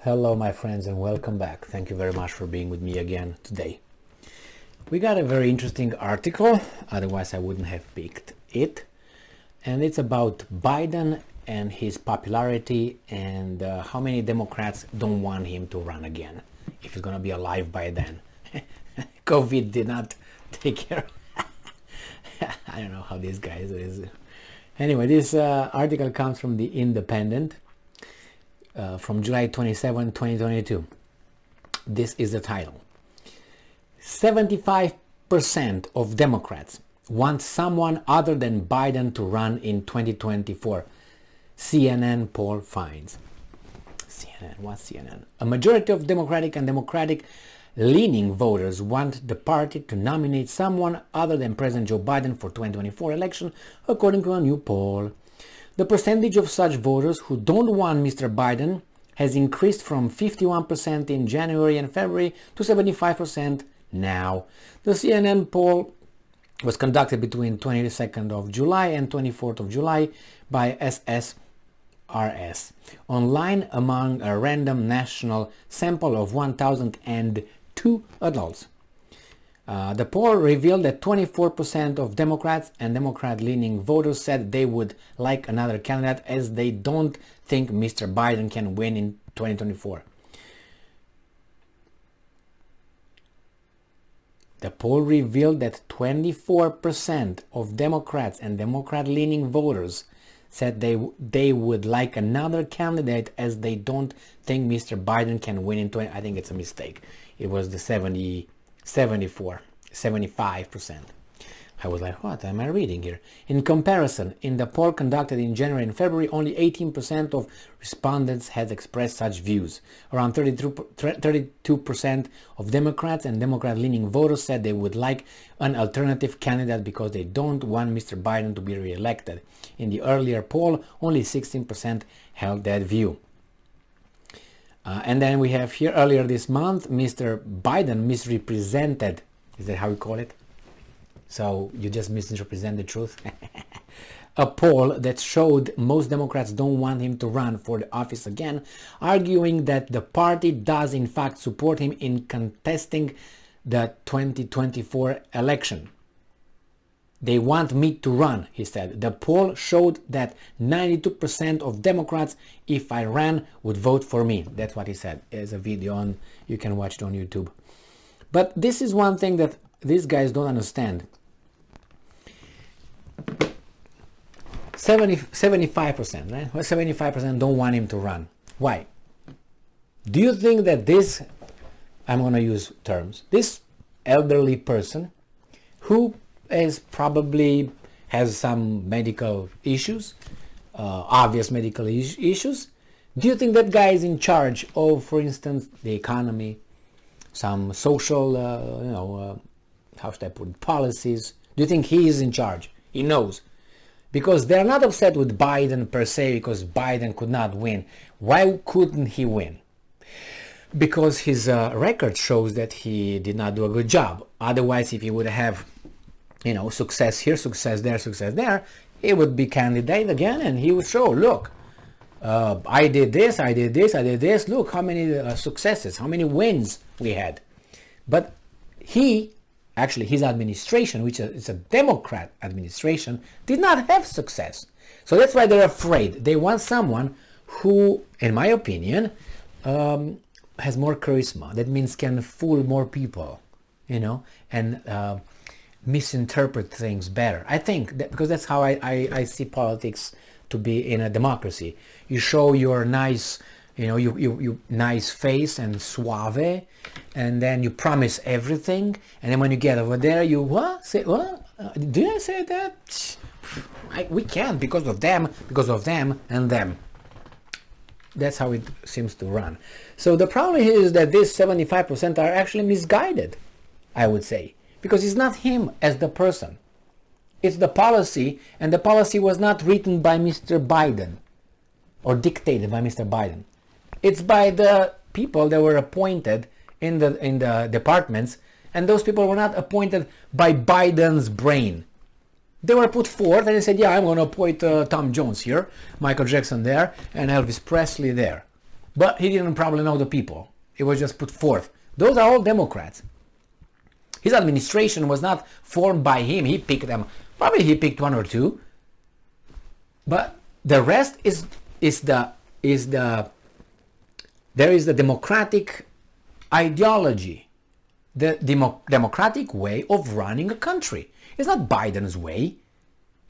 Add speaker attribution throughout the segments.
Speaker 1: Hello my friends and welcome back. Thank you very much for being with me again today. We got a very interesting article, otherwise I wouldn't have picked it, and it's about Biden and his popularity and how many Democrats don't want him to run again if he's gonna be alive by then. COVID did not take care. I don't know how these guys is. Anyway, this article comes from the Independent. From July 27, 2022. This is the title. 75% of Democrats want someone other than Biden to run in 2024. CNN poll finds. CNN, what's CNN? A majority of Democratic and Democratic-leaning voters want the party to nominate someone other than President Joe Biden for 2024 election, according to a new poll. The percentage of such voters who don't want Mr. Biden has increased from 51% in January and February to 75% now. The CNN poll was conducted between 22nd of July and 24th of July by SSRS online among a random national sample of 1,002 adults. The poll revealed that 24% of Democrats and Democrat-leaning voters said they would like another candidate as they don't think Mr. Biden can win in 2024. The poll revealed that 24% of Democrats and Democrat-leaning voters said they would like another candidate as they don't think Mr. Biden can win in 20. I think it's a mistake. It was the 75%. I was like, what am I reading here? In comparison, in the poll conducted in January and February, only 18% of respondents had expressed such views. Around 32% of Democrats and Democrat-leaning voters said they would like an alternative candidate because they don't want Mr. Biden to be re-elected. In the earlier poll, only 16% held that view. And then we have here, earlier this month, Mr. Biden misrepresented. Is that how we call it? So you just misrepresent the truth? A poll that showed most Democrats don't want him to run for the office again, arguing that the party does in fact support him in contesting the 2024 election. They want me to run, he said. The poll showed that 92% of Democrats, if I ran, would vote for me. That's what he said. There's a video on, you can watch it on YouTube. But this is one thing that these guys don't understand. 75%, right? Well, 75% don't want him to run. Why? Do you think that this, I'm going to use terms, this elderly person who is probably has some medical issues, obvious medical issues, do you think that guy is in charge of, for instance, the economy, some social, how should I put it, policies? Do you think he is in charge? He knows. Because they're not upset with Biden per se because Biden could not win. Why couldn't he win? Because his record shows that he did not do a good job. Otherwise, if he would have, success here, success there, he would be candidate again and he would show, look, I did this, look how many successes, how many wins we had. But his administration, which is a Democrat administration, did not have success. So that's why they're afraid. They want someone who, in my opinion, has more charisma. That means can fool more people, and misinterpret things better. I think that because that's how I see politics to be in a democracy. You show your nice, you nice face and suave, and then you promise everything, and then when you get over there, you what? Say what? Did I say that? We can't because of them, and them. That's how it seems to run. So the problem here is that these 75% are actually misguided, I would say, because it's not him as the person. It's the policy, and the policy was not written by Mr. Biden or dictated by Mr. Biden. It's by the people that were appointed in the departments, and those people were not appointed by Biden's brain. They were put forth and they said, yeah, I'm going to appoint Tom Jones here, Michael Jackson there, and Elvis Presley there. but he didn't probably know the people. It was just put forth. Those are all Democrats. His administration was not formed by him. He picked them. Probably he picked one or two. But the rest there is the democratic ideology, the democratic way of running a country. It's not Biden's way.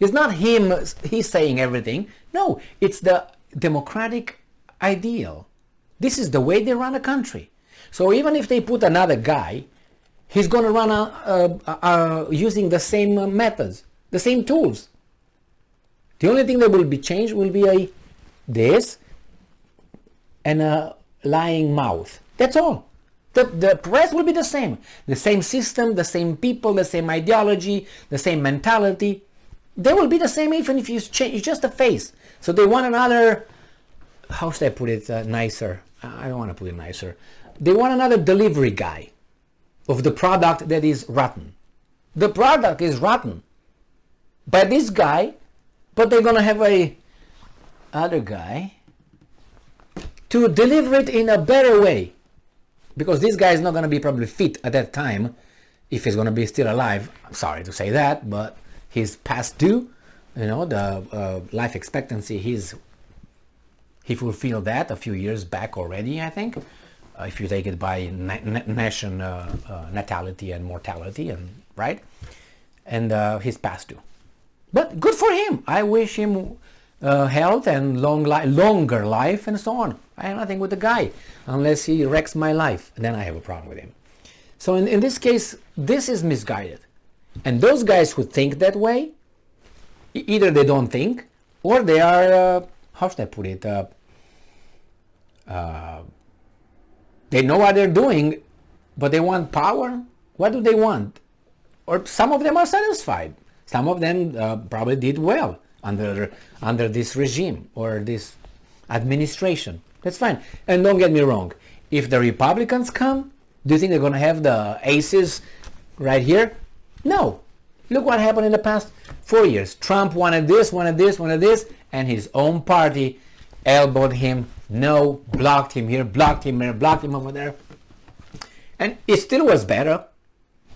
Speaker 1: It's not him, he's saying everything. No, it's the democratic ideal. This is the way they run a country. So even if they put another guy, he's going to run using the same methods, the same tools. The only thing that will be changed will be this and a lying mouth. That's all. The rest will be the same system, the same people, the same ideology, the same mentality. They will be the same even if you change. It's just a face. So they want another, how should I put it nicer? I don't want to put it nicer. They want another delivery guy of the product that is rotten. The product is rotten by this guy, but they're going to have a other guy to deliver it in a better way. Because this guy is not going to be probably fit at that time, if he's going to be still alive. I'm sorry to say that, but he's past due. You know, the life expectancy, he fulfilled that a few years back already, I think. If you take it by nation natality and mortality, and right, and he's past due. But good for him. I wish him health and longer life and so on. I have nothing with the guy unless he wrecks my life. Then I have a problem with him. So in this case, this is misguided. And those guys who think that way, either they don't think, or they are, how should I put it, they know what they're doing, but they want power. What do they want? Or some of them are satisfied. Some of them probably did well under this regime or this administration. That's fine. And don't get me wrong. If the Republicans come, do you think they're going to have the aces right here? No. Look what happened in the past 4 years. Trump wanted this, and his own party elbowed him. No, blocked him here, blocked him there, blocked him over there. And it still was better.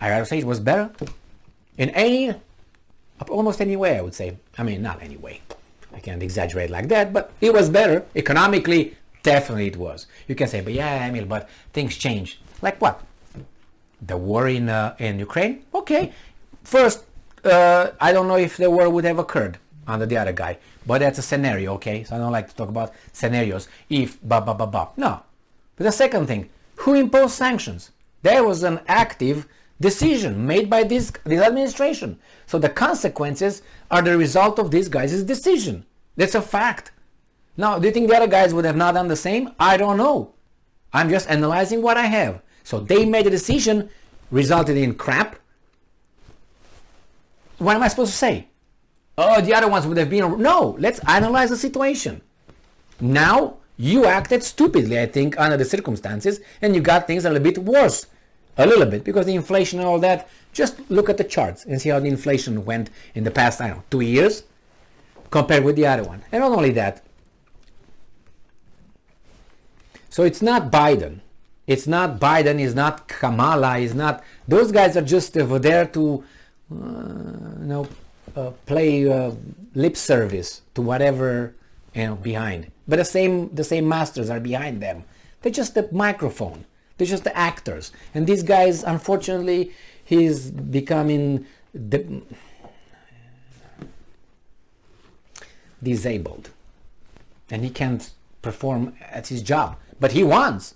Speaker 1: I gotta say it was better. In almost any way, I would say. I mean, not any way. I can't exaggerate like that, but it was better. Economically, definitely it was. You can say, but yeah, Emil, but things change. Like what? The war in Ukraine? Okay. First, I don't know if the war would have occurred under the other guy, but that's a scenario, okay? So I don't like to talk about scenarios. If, No. But the second thing, who imposed sanctions? There was an active decision made by this administration. So the consequences are the result of this guy's decision. That's a fact. Now, do you think the other guys would have not done the same? I don't know. I'm just analyzing what I have. So they made a decision, resulted in crap. What am I supposed to say? Oh, the other ones would have been... No, let's analyze the situation. Now, you acted stupidly, I think, under the circumstances, and you got things a little bit worse. A little bit, because the inflation and all that, just look at the charts and see how the inflation went in the past, 2 years, compared with the other one. And not only that. So it's not Biden. It's not Biden, it's not Kamala, it's not... Those guys are just over there to, play lip service to whatever, behind. But the same masters are behind them. They're just the microphone. They're just the actors. And these guys, unfortunately, he's becoming disabled. And he can't perform at his job. But he wants.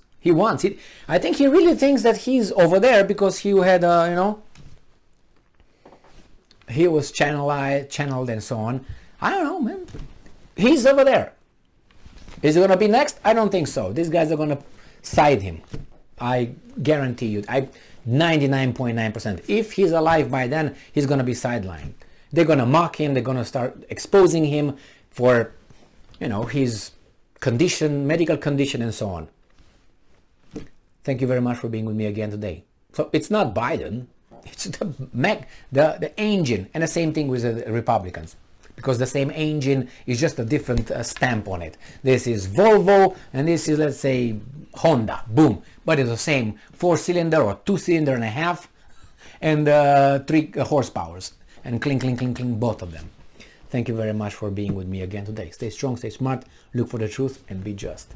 Speaker 1: I think he really thinks that he's over there because he had, he was channeled and so on. I don't know, man. He's over there. Is he going to be next? I don't think so. These guys are going to side him. I guarantee you. 99.9%. If he's alive by then, he's going to be sidelined. They're going to mock him. They're going to start exposing him for, his condition, medical condition, and so on. Thank you very much for being with me again today. So it's not Biden. It's the engine. And the same thing with the Republicans. because the same engine is just a different stamp on it. This is Volvo and this is, let's say, Honda, boom, but it's the same 4-cylinder or 2.5 cylinder and 3 horsepowers, and clink, clink, clink, clink, both of them. Thank you very much for being with me again today. Stay strong, stay smart, look for the truth, and be just.